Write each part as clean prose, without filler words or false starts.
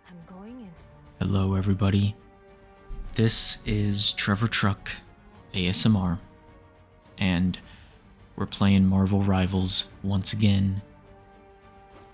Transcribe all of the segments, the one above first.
I'm going in. Hello everybody, this is Trevor Truck ASMR, and we're playing Marvel Rivals once again,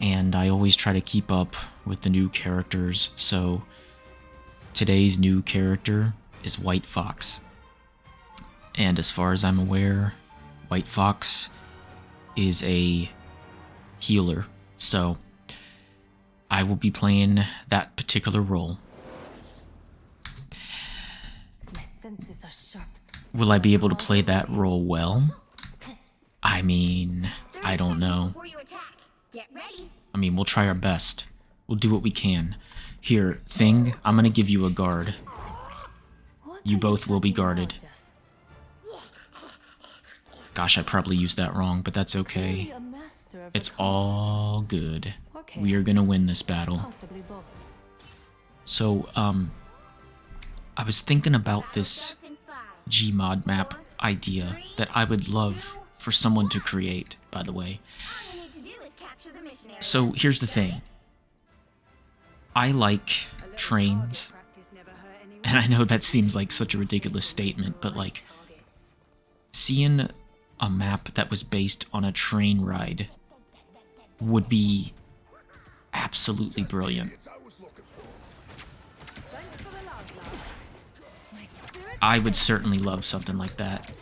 and I always try to keep up with the new characters, so today's new character is White Fox, and as far as I'm aware, White Fox is a healer, so I will be playing that particular role. My senses are sharp. Will I be able to play that role well? I mean, I don't know. I mean, we'll try our best. We'll do what we can. Here, Thing, I'm gonna give you a guard. You both will be guarded. Gosh, I probably used that wrong, but that's okay. It's all good. We are gonna win this battle. So, I was thinking about this Gmod map idea that I would love for someone to create, by the way. So, here's the thing. I like trains, and I know that seems like such a ridiculous statement, but like, seeing a map that was based on a train ride would be absolutely brilliant. I would certainly love something like that.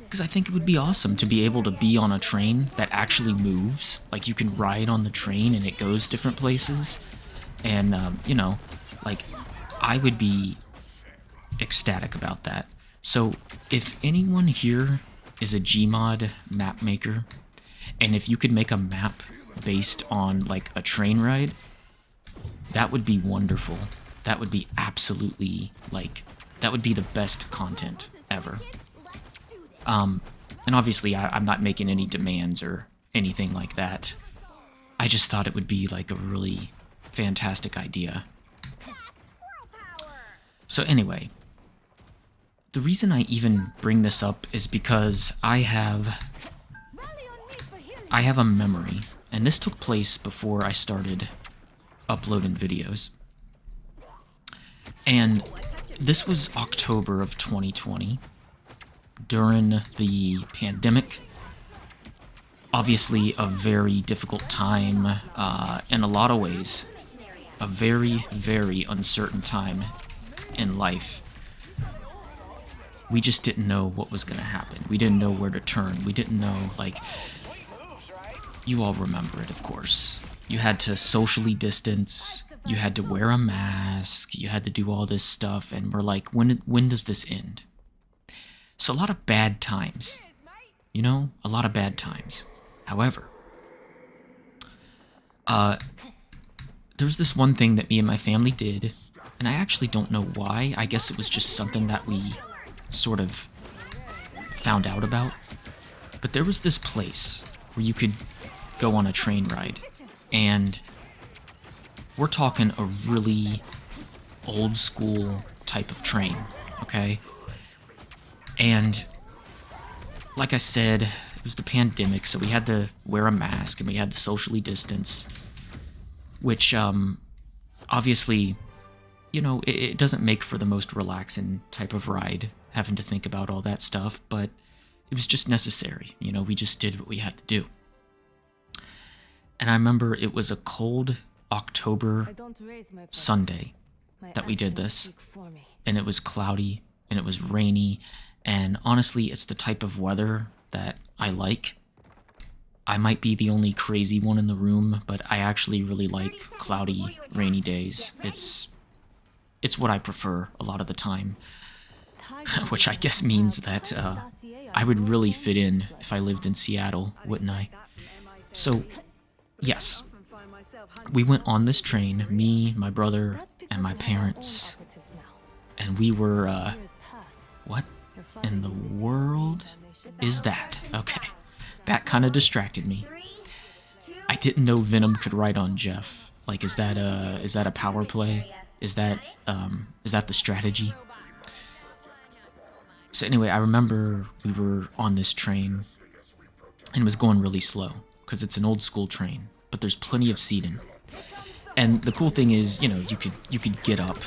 Because I think it would be awesome to be able to be on a train that actually moves. Like, you can ride on the train and it goes different places. And, you know, like, I would be ecstatic about that. So, if anyone here is a Gmod map maker, and if you could make a map based on, like, a train ride, that would be wonderful. That would be absolutely, like, that would be the best content ever. And obviously I'm not making any demands or anything like that. I just thought it would be, like, a really fantastic idea. So anyway, the reason I even bring this up is because I have a memory, and this took place before I started uploading videos. And this was October of 2020, during the pandemic. Obviously a very difficult time, in a lot of ways. A very, very uncertain time in life. We just didn't know what was going to happen. We didn't know where to turn. We didn't know, like, you all remember it, of course. You had to socially distance. You had to wear a mask. You had to do all this stuff. And we're like, when does this end? So a lot of bad times. You know? A lot of bad times. However, there's this one thing that me and my family did. And I actually don't know why. I guess it was just something that we sort of found out about. But there was this place where you could go on a train ride. And we're talking a really old school type of train, okay? And like I said, it was the pandemic, so we had to wear a mask and we had to socially distance, which obviously, you know, it doesn't make for the most relaxing type of ride, having to think about all that stuff, but it was just necessary. You know, we just did what we had to do. And I remember it was a cold October Sunday that we did this, and it was cloudy and it was rainy, and honestly it's the type of weather that I like. I might be the only crazy one in the room, but I actually really like cloudy, rainy days. It's what I prefer a lot of the time, which I guess means that I would really fit in if I lived in Seattle, wouldn't I? So yes, we went on this train, me, my brother, and my parents, and we were, what in the world is that? Okay, that kind of distracted me. I didn't know Venom could ride on Jeff. Like, is that a power play? Is that the strategy? So anyway, I remember we were on this train, and it was going really slow, because it's an old school train. But but there's plenty of seating. And the cool thing is, you know, you could get up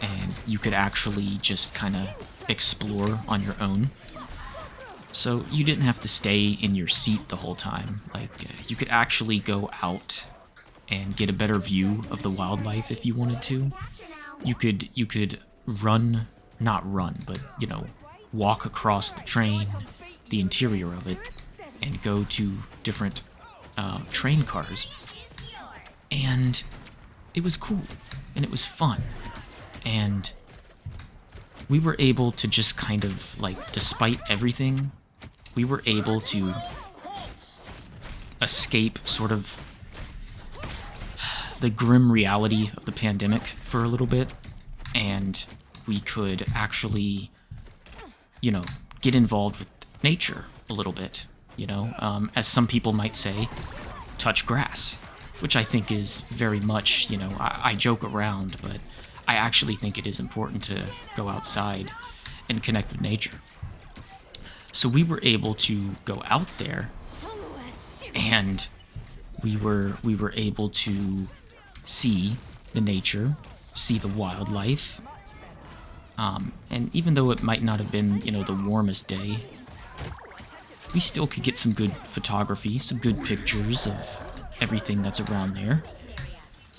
and you could actually just kind of explore on your own. So you didn't have to stay in your seat the whole time. Like, you could actually go out and get a better view of the wildlife if you wanted to. You could run, not run, but, you know, walk across the train, the interior of it, and go to different train cars. And it was cool, and it was fun. And we were able to just kind of, like, despite everything, we were able to escape sort of the grim reality of the pandemic for a little bit, and we could actually, you know, get involved with nature a little bit, you know, as some people might say, touch grass, which I think is very much, you know, I joke around, but I actually think it is important to go outside and connect with nature. So we were able to go out there, and we were able to see the nature, see the wildlife, and even though it might not have been, you know, the warmest day, we still could get some good photography, some good pictures of everything that's around there.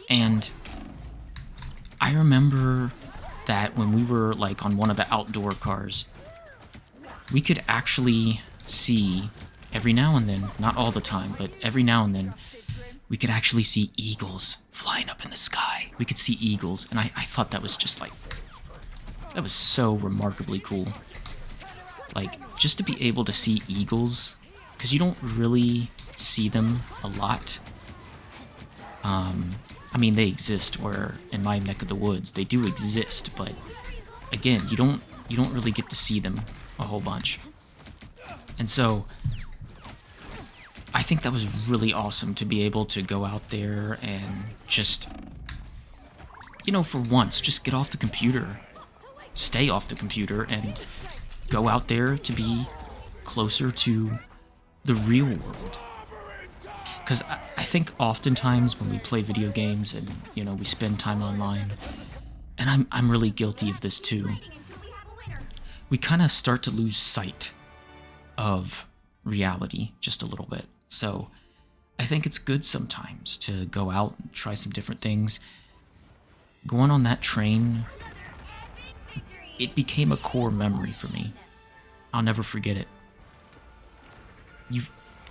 And I remember that when we were, like, on one of the outdoor cars, we could actually see every now and then, not all the time, but every now and then, we could actually see eagles flying up in the sky. We could see eagles, and I thought that was just, like, that was so remarkably cool. Like, just to be able to see eagles, because you don't really see them a lot. I mean, they exist where, in my neck of the woods, they do exist, but again, you don't really get to see them a whole bunch. And so I think that was really awesome to be able to go out there and just, you know, for once, just get off the computer, stay off the computer, and go out there to be closer to the real world. Because I think oftentimes when we play video games and, you know, we spend time online, and I'm really guilty of this too, we kind of start to lose sight of reality just a little bit. So I think it's good sometimes to go out and try some different things. Going on that train, it became a core memory for me. I'll never forget it.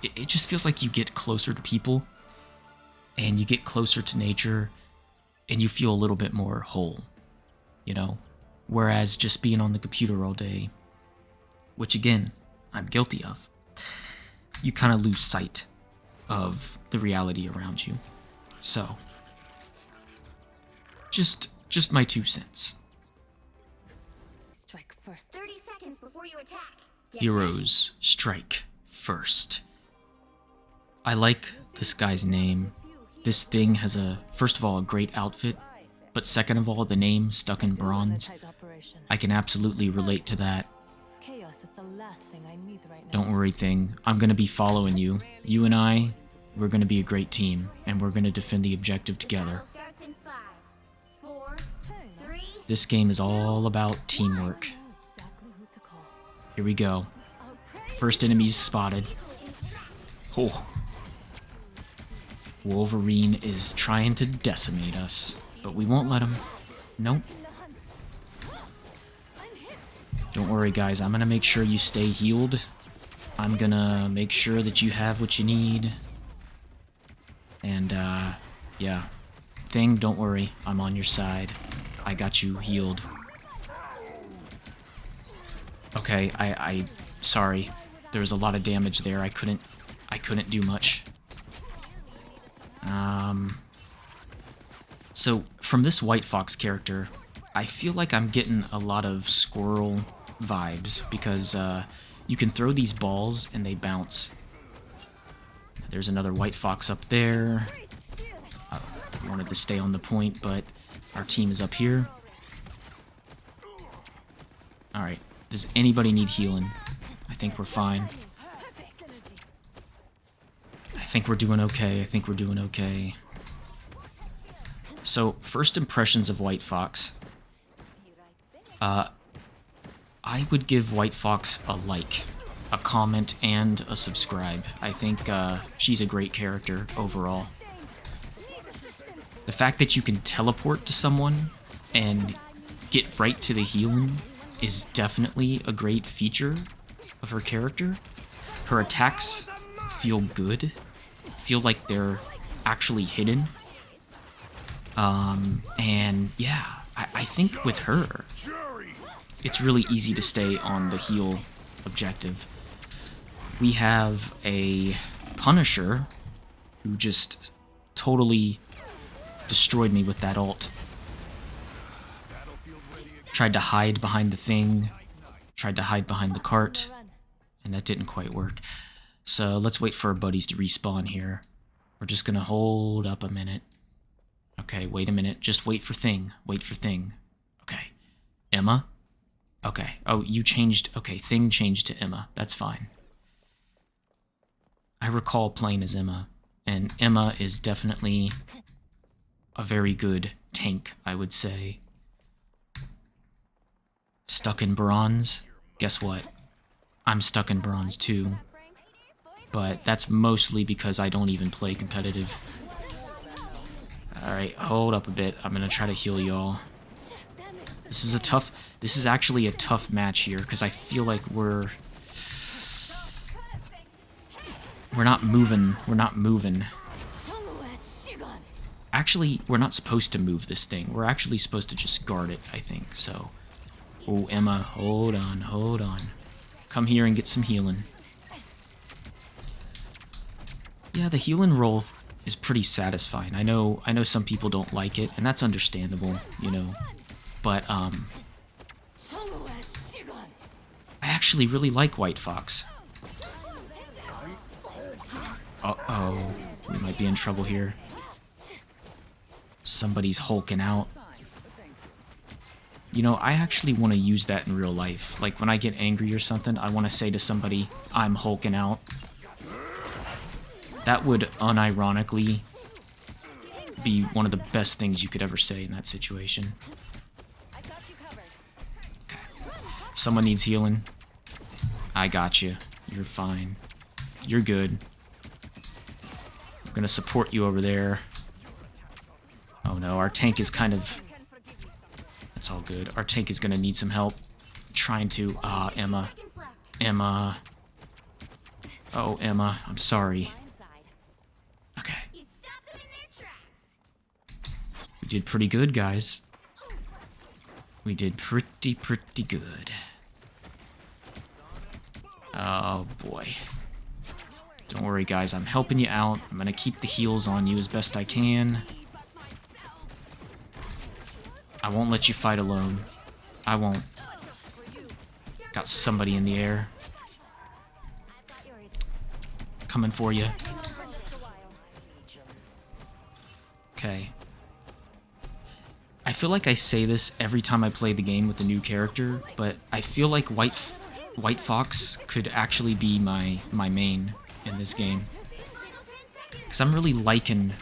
It just feels like you get closer to people, and you get closer to nature, and you feel a little bit more whole, you know? Whereas just being on the computer all day, which again, I'm guilty of, you kind of lose sight of the reality around you. So, just my 2 cents. Strike first. 30 seconds before you attack. Heroes strike first. I like this guy's name. This thing has first of all, a great outfit, but second of all, the name stuck in bronze. I can absolutely relate to that. Chaos is the last thing I need right now. Don't worry, Thing. I'm gonna be following you. You and I, we're gonna be a great team, and we're gonna defend the objective together. Starts in 5, 4, 3. This game is all about teamwork. Exactly who to call. Here we go. First enemies spotted. Oh. Wolverine is trying to decimate us, but we won't let him. Nope. Don't worry, guys. I'm gonna make sure you stay healed. I'm gonna make sure that you have what you need. And, yeah. Thing, don't worry. I'm on your side. I got you healed. Okay, I sorry. There was a lot of damage there. I couldn't do much. So from this White Fox character, I feel like I'm getting a lot of squirrel vibes because you can throw these balls and they bounce. There's another White Fox up there. I wanted to stay on the point, but our team is up here. Alright, does anybody need healing? I think we're fine. I think we're doing okay. I think we're doing okay. So, first impressions of White Fox. I would give White Fox a like, a comment, and a subscribe. I think she's a great character overall. The fact that you can teleport to someone and get right to the healing is definitely a great feature of her character. Her attacks feel good, feel like they're actually hidden. And yeah, I think with her, it's really easy to stay on the heal objective. We have a Punisher who just totally destroyed me with that ult. Tried to hide behind the thing, tried to hide behind the cart, and that didn't quite work. So let's wait for our buddies to respawn here. We're just gonna hold up a minute. Okay, wait a minute. Just wait for thing. Wait for thing. Okay. Emma? Okay. Oh, you changed. Okay, thing changed to Emma. That's fine. I recall playing as Emma, and Emma is definitely a very good tank, I would say. Stuck in bronze? Guess what? I'm stuck in bronze too. But that's mostly because I don't even play competitive. Alright, hold up a bit. I'm gonna try to heal y'all. This is actually a tough match here, because I feel like we're not moving. We're not moving. Actually, we're not supposed to move this thing. We're actually supposed to just guard it, I think, so. Oh, Emma, hold on, hold on. Come here and get some healing. Yeah, the healing roll is pretty satisfying. I know some people don't like it, and that's understandable, you know. But, I actually really like White Fox. Uh-oh, we might be in trouble here. Somebody's hulking out. You know, I actually want to use that in real life. Like, when I get angry or something, I want to say to somebody, I'm hulking out. That would unironically be one of the best things you could ever say in that situation. Okay. Someone needs healing. I got you. You're fine. You're good. I'm gonna support you over there. Oh no, our tank is kind of... It's all good. Our tank is gonna need some help. Trying to... Emma. Emma. Oh, Emma. I'm sorry. Okay. We did pretty good, guys. We did pretty good. Oh, boy. Don't worry, guys. I'm helping you out. I'm gonna keep the heals on you as best I can. I won't let you fight alone. I won't. Got somebody in the air. Coming for you. Okay. I feel like I say this every time I play the game with a new character, but I feel like White Fox could actually be my main in this game. Because I'm really liking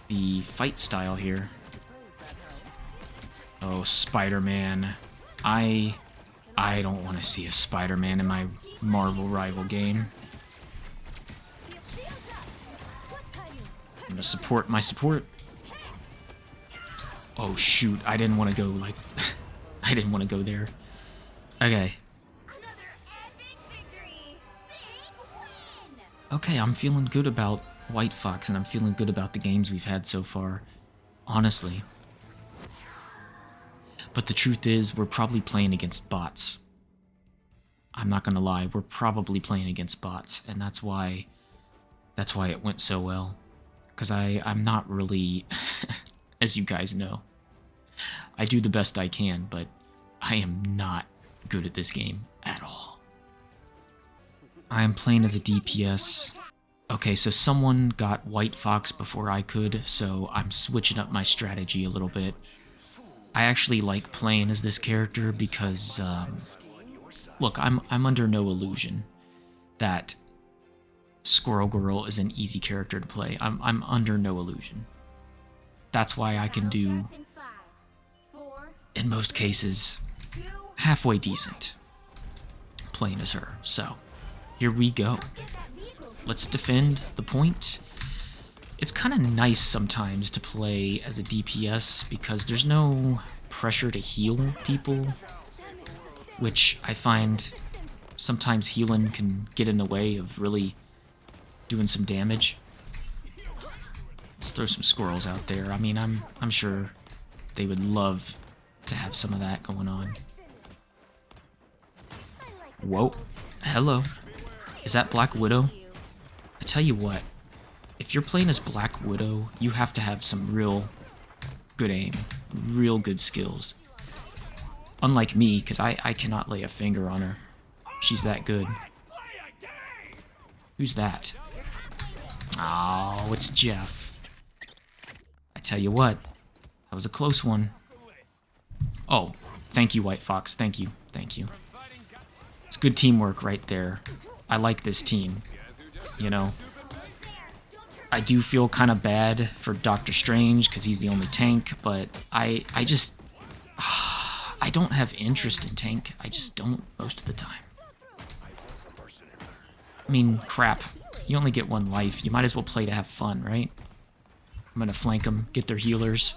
the fight style here. Oh, Spider-Man. I don't want to see a Spider-Man in my Marvel rival game. I'm gonna support my support. Oh shoot, I didn't want to go like... I didn't want to go there. Okay. Okay, I'm feeling good about White Fox, and I'm feeling good about the games we've had so far. Honestly. But the truth is, we're probably playing against bots. I'm not gonna lie, we're probably playing against bots, and that's why it went so well. Because I'm not really... As you guys know, I do the best I can, but I am not good at this game at all. I am playing as a DPS. Okay, so someone got White Fox before I could, so I'm switching up my strategy a little bit. I actually like playing as this character because, look, I'm under no illusion that Squirrel Girl is an easy character to play. I'm under no illusion. That's why I can do, Starts in 5, 4, in most cases, 2, halfway decent playing as her. So, here we go. get that vehicle to Let's defend the point. It's kind of nice sometimes to play as a DPS because there's no pressure to heal people, which I find sometimes healing can get in the way of really doing some damage. Let's throw some squirrels out there. I mean, I'm sure they would love to have some of that going on. Whoa. Hello. Is that Black Widow? I tell you what, if you're playing as Black Widow, you have to have some real good aim, real good skills. Unlike me, because I cannot lay a finger on her. She's that good. Who's that? Oh, it's Jeff. I tell you what, that was a close one. Oh, thank you, White Fox. Thank you. Thank you. It's good teamwork right there. I like this team. You know, I do feel kind of bad for Doctor Strange because he's the only tank, but I just... I don't have interest in tank. I just don't most of the time. I mean, crap. You only get one life. You might as well play to have fun, right? I'm gonna flank them, get their healers.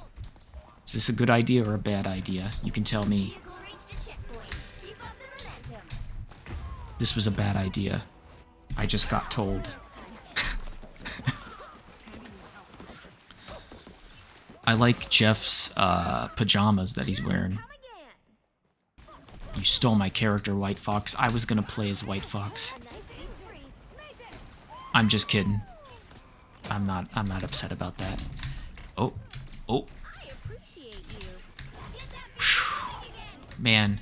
Is this a good idea or a bad idea? You can tell me. vehicle reached a checkpoint. Keep up the momentum. This was a bad idea. I just got told. I like Jeff's pajamas that he's wearing. Come again. You stole my character, White Fox. I was gonna play as White Fox. A nice increase. I'm just kidding. I'm not upset about that. Oh. Oh. I appreciate you. Get that vehicle moving again. Man.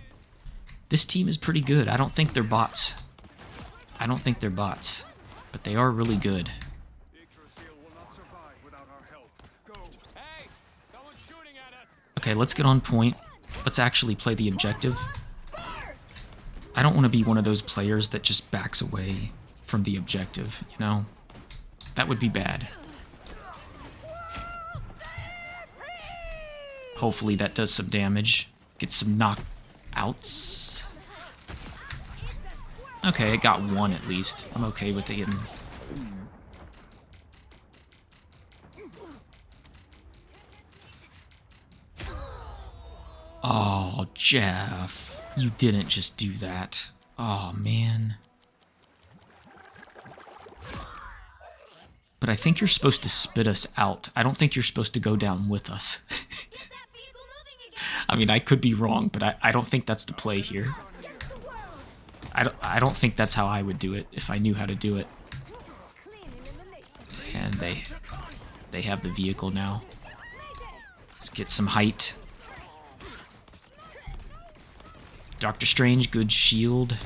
This team is pretty good. I don't think they're bots. I don't think they're bots. But they are really good. Okay, let's get on point. Let's actually play the objective. I don't want to be one of those players that just backs away from the objective, you know? That would be bad. Hopefully that does some damage. Get some knockouts. Okay, it got one at least. I'm okay with it. Oh, Jeff. You didn't just do that. Oh, man. But I think you're supposed to spit us out. I don't think you're supposed to go down with us. Get that vehicle moving again. I mean, I could be wrong, but I don't think that's the play here. Against the world. I don't think that's how I would do it if I knew how to do it. Clean elimination. And they have the vehicle now. Let's get some height. Doctor Strange, good shield.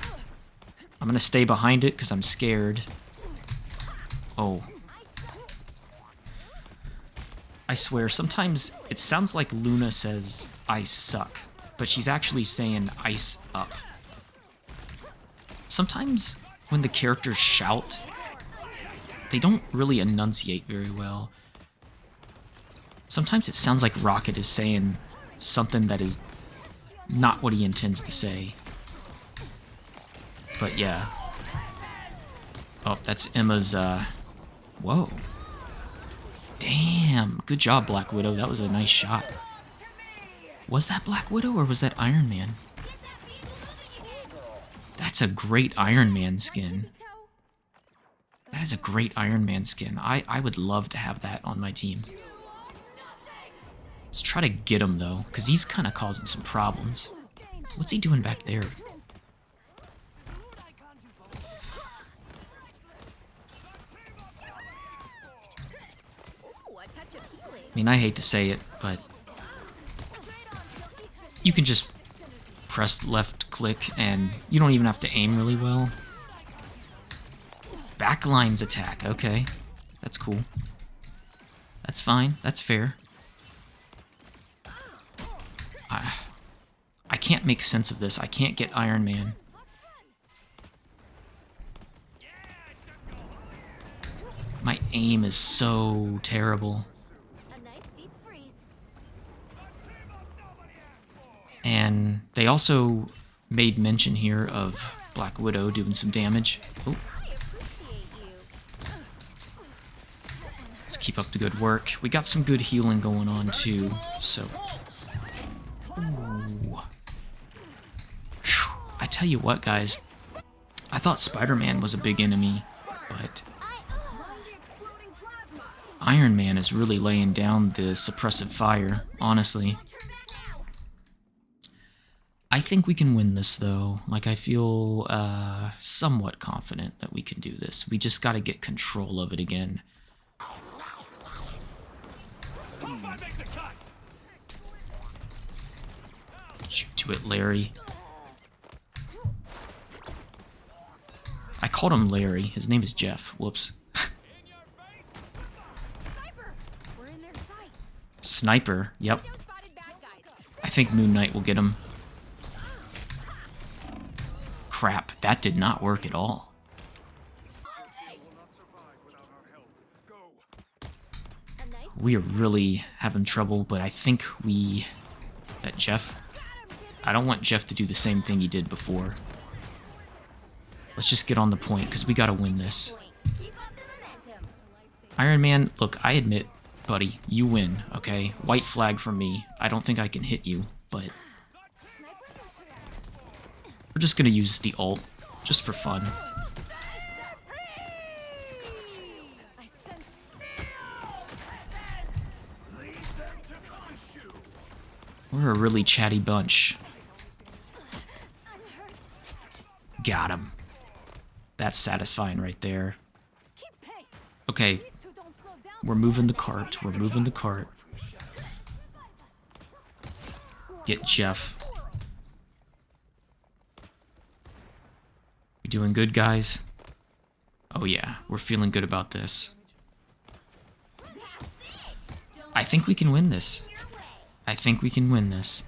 I'm gonna stay behind it because I'm scared. Oh. I swear, sometimes it sounds like Luna says, I suck, but she's actually saying ice up. Sometimes when the characters shout, they don't really enunciate very well. Sometimes it sounds like Rocket is saying something that is not what he intends to say. But yeah. Oh, that's Emma's, whoa. Damn, good job, Black Widow. That was a nice shot. Was that Black Widow or was that Iron Man? That's a great Iron Man skin. That is a great Iron Man skin. I would love to have that on my team. Let's try to get him, though, because he's kind of causing some problems. What's he doing back there? I mean, I hate to say it, but you can just press left click and you don't even have to aim really well. Backlines attack, okay. That's cool. That's fine, that's fair. I can't make sense of this. I can't get Iron Man. aim is so terrible. A nice deep freeze. And they also made mention here of Black Widow doing some damage. Oh, I appreciate you. let's keep up the good work. We got some good healing going on too, so... Ooh. Phew. I tell you what, guys. I thought Spider-Man was a big enemy, but Iron Man is really laying down the suppressive fire, honestly. I think we can win this, though. Like, I feel somewhat confident that we can do this. We just got to get control of it again. Shoot to it, Larry. I called him Larry. His name is Jeff. Whoops. Sniper! We're in their sights. Sniper. Yep. No spotted bad guys. I think Moon Knight will get him. Crap, that did not work at all. A nice We are really having trouble, but I think we... That Jeff... I don't want Jeff to do the same thing he did before. Let's just get on the point, because we gotta win this. point. Keep up the momentum. Iron Man, look, I admit, buddy, you win, okay? White flag from me. I don't think I can hit you, but... We're just gonna use the ult, just for fun. I sense We're a really chatty bunch. I'm hurt. Got him. That's satisfying right there. Keep pace. Okay, These two don't slow down. we're moving the cart. We're moving the cart. Get Jeff. We doing good, guys? Oh yeah, we're feeling good about this. I think we can win this. I think we can win this.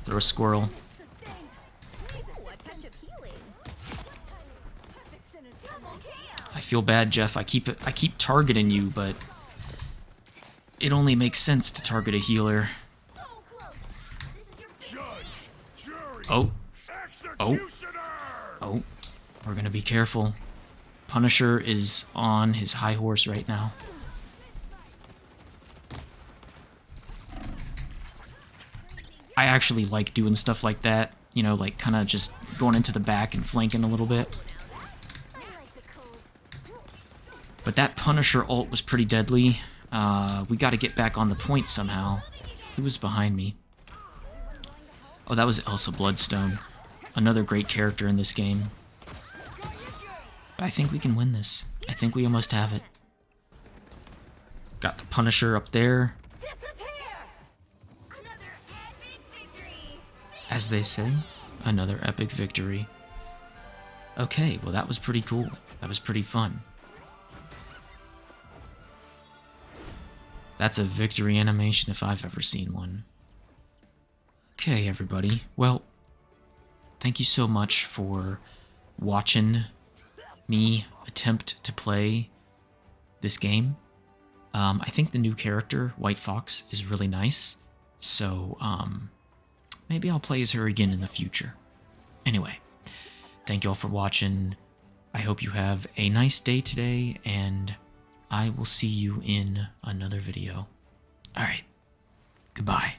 Throw a squirrel. Ooh, a touch of healing. Double kill. I feel bad, Jeff. I keep targeting you, but it only makes sense to target a healer. So close. This is your Judge, jury, Oh, executioner! oh. We're gonna be careful. Punisher is on his high horse right now. I actually like doing stuff like that. You know, like kind of just going into the back and flanking a little bit. I like the cold. But that Punisher ult was pretty deadly. We got to get back on the point somehow. Who was behind me? Oh, that was Elsa Bloodstone. Another great character in this game. But I think we can win this. I think we almost have it. Got the Punisher up there, Disappear. Another epic victory. as they say. Another epic victory. Okay, well that was pretty cool. That was pretty fun. That's a victory animation if I've ever seen one. Okay, everybody. Well, thank you so much for watching me attempt to play this game. I think the new character, White Fox, is really nice. So, maybe I'll play as her again in the future. Anyway, thank you all for watching. I hope you have a nice day today, and I will see you in another video. Alright, goodbye.